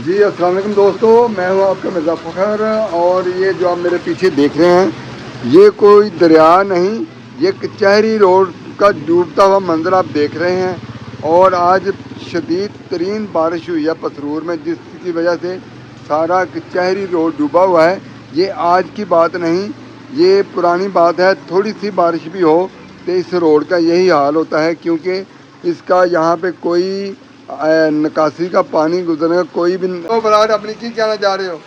جی السلام علیکم دوستو، میں ہوں آپ کا مرزا فخر، اور یہ جو آپ میرے پیچھے دیکھ رہے ہیں یہ کوئی دریا نہیں، یہ کچہری روڈ کا ڈوبتا ہوا منظر آپ دیکھ رہے ہیں۔ اور آج شدید ترین بارش ہوئی ہے پسرور میں، جس کی وجہ سے سارا کچہری روڈ ڈوبا ہوا ہے۔ یہ آج کی بات نہیں، یہ پرانی بات ہے۔ تھوڑی سی بارش بھی ہو تو اس روڈ کا یہی حال ہوتا ہے، کیونکہ اس کا یہاں پہ کوئی نکاسی کا پانی گزرنے کا کوئی بھی برار اپنی کی کہنا چاہ رہے ہو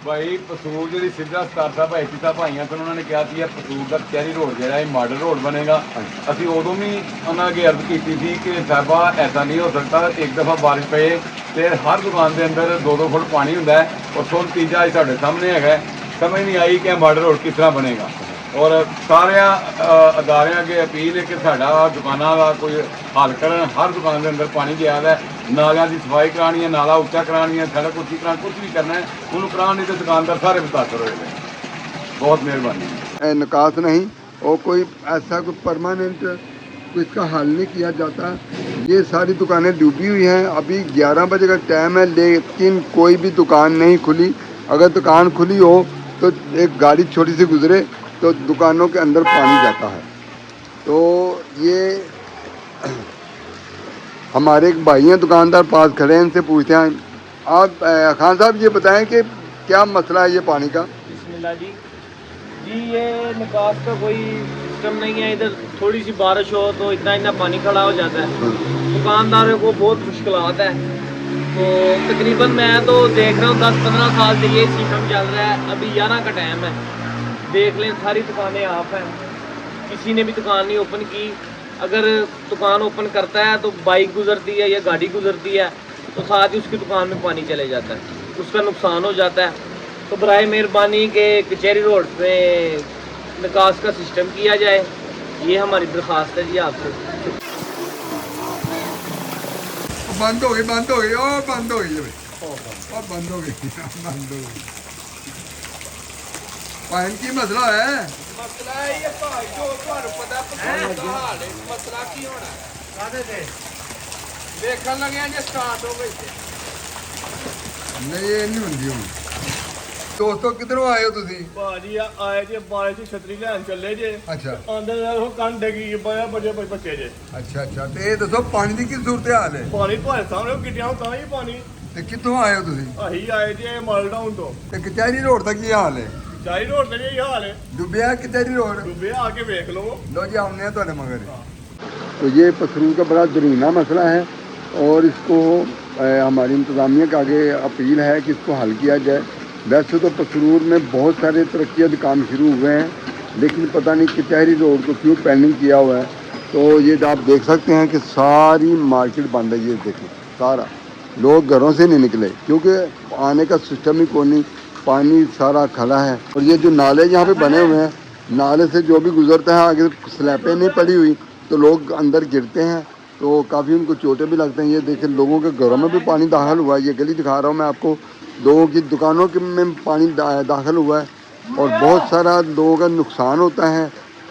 بھائی پسور جی سدھا ستار صاحب ایسا بھائیاں تو انہوں نے کہا کہ پسور کا کچہری روڈ جہاں یہ ماڈل روڈ بنے گا۔ ابھی ادو بھی انہوں نے عرض کی تھی کہ صاحبہ ایسا نہیں ہو سکتا، ایک دفعہ بارش پے تو ہر دکان کے اندر 2-2 فٹ پانی ہوں، اور سو نتیجہ اج سارے سامنے ہے۔ سمجھ نہیں آئی کہ ماڈل روڈ کس طرح بنے گا، اور سارے ادارے اگے اپیل ہے کہ ساڈا دکانوں کا کوئی حل کرن۔ ہر دکان کے اندر پانی گیا ہے، نالیاں کی صفائی کرانی ہے، نالا اچا کرانی ہے، سڑک اچھی کرانی، کچھ بھی کرنا ہے انہوں کرا، نہیں تو دکاندار سارے متاثر ہوئے ہیں۔ بہت مہربانی۔ نکاس نہیں اور کوئی ایسا کوئی پرماننٹ اس کا حل نہیں کیا جاتا۔ یہ ساری دکانیں ڈوبی ہوئی ہیں۔ ابھی 11 بجے کا ٹائم ہے، لیکن کوئی بھی دکان نہیں کھلی۔ اگر دکان کھلی ہو تو ایک گاڑی چھوٹی سی گزرے تو دکانوں کے اندر پانی جاتا ہے۔ تو یہ ہمارے ایک بھائی ہیں دکاندار پاس کھڑے ہیں، ان سے پوچھتے ہیں۔ آپ خان صاحب یہ بتائیں کہ کیا مسئلہ ہے یہ پانی کا؟ بسم اللہ جی یہ نکاس کا کوئی سسٹم نہیں ہے۔ ادھر تھوڑی سی بارش ہو تو اتنا پانی کھڑا ہو جاتا ہے، دکانداروں کو بہت مشکلات ہے۔ تو تقریباً میں تو دیکھ رہا ہوں 10-15 سال سے یہ سسٹم چل رہا ہے۔ ابھی 11 کا ٹائم ہے، دیکھ لیں ساری دکانیں آف ہیں، کسی نے بھی دکان نہیں اوپن کی۔ اگر دکان اوپن کرتا ہے تو بائک گزرتی ہے یا گاڑی گزرتی ہے تو ساتھ ہی اس کی دکان میں پانی چلے جاتا ہے، اس کا نقصان ہو جاتا ہے۔ تو برائے مہربانی کہ کچہری روڈ پہ نکاس کا سسٹم کیا جائے، یہ ہماری درخواست ہے جی آپ سے۔ بند ہو گئی بند ہو گئی اور بند ہو گئی اور بند ہو گئی بند ہو گئی۔ پانی کی مسئلہ ہے، مسئلہ ہے یہ بھائی جو پتا حال ہے، مسئلہ کی ہونا دیکھنے لگے جی سٹارٹ ہو گئی نہیں یہ نہیں ہوتی ہوں۔ دوستو کدھروں آئے ہو تسی؟ بھاجی آئے جی بارش چھتری لین چلے جی، اچھا آندے کن ڈگی بجے بچے جی۔ اچھا اچھا، تو یہ دسو پانی کی کس صورتحال ہے؟ پانی تو سامنے گڈیاں تو ہی پانی۔ تو کتوں آئے ہو تسی؟ اہی آئے جی مال ٹاؤن تو۔ تو کچہری روڈ کا کی حال ہے؟ چاہیے روڈ کا یہ حال ہے، ڈوبیا ہے کچہری روڈ؟ ڈوبے آ کے ویک لو۔ لو جی آؤنے ہیں تھوڑے مگر۔ تو یہ پسرور کا بڑا درینہ مسئلہ ہے، اور اس کو ہماری انتظامیہ کے آگے اپیل ہے کہ اس کو حل کیا جائے۔ ویسے تو پسرور میں بہت سارے ترقیاتی کام شروع ہوئے ہیں، لیکن پتہ نہیں کچہری روڈ کو کیوں پینڈنگ کیا ہوا ہے۔ تو یہ آپ دیکھ سکتے ہیں کہ ساری مارکیٹ بند ہے، یہ دیکھیں سارا، لوگ گھروں سے نہیں نکلے کیونکہ آنے کا سسٹم ہی کوئی نہیں، پانی سارا کھلا ہے۔ اور یہ جو نالے یہاں پہ بنے ہوئے ہیں، نالے سے جو بھی گزرتا ہے، اگر سلیپیں نہیں پڑی ہوئی تو لوگ اندر گرتے ہیں، تو کافی ان کو چوٹیں بھی لگتے ہیں۔ یہ دیکھیں لوگوں کے گھروں میں بھی پانی داخل ہوا ہے، یہ گلی دکھا رہا ہوں میں آپ کو، لوگوں کی دکانوں میں پانی داخل ہوا ہے، اور بہت سارا لوگوں کا نقصان ہوتا ہے،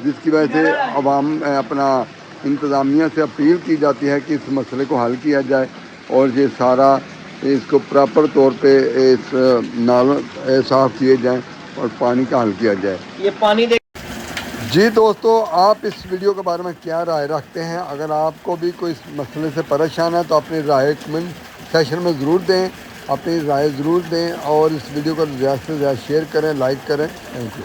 جس کی وجہ سے عوام اپنا انتظامیہ سے اپیل کی جاتی ہے کہ اس مسئلے کو حل کیا جائے، اور یہ سارا اس کو پراپر طور پہ اس نالوں صاف کیے جائیں اور پانی کا حل کیا جائے۔ یہ پانی جی دوستو، آپ اس ویڈیو کے بارے میں کیا رائے رکھتے ہیں؟ اگر آپ کو بھی کوئی اس مسئلے سے پریشان ہے تو اپنی رائے کمنٹ سیکشن میں ضرور دیں، اپنی رائے ضرور دیں، اور اس ویڈیو کو زیادہ سے زیادہ شیئر کریں، لائک کریں۔ Thank you.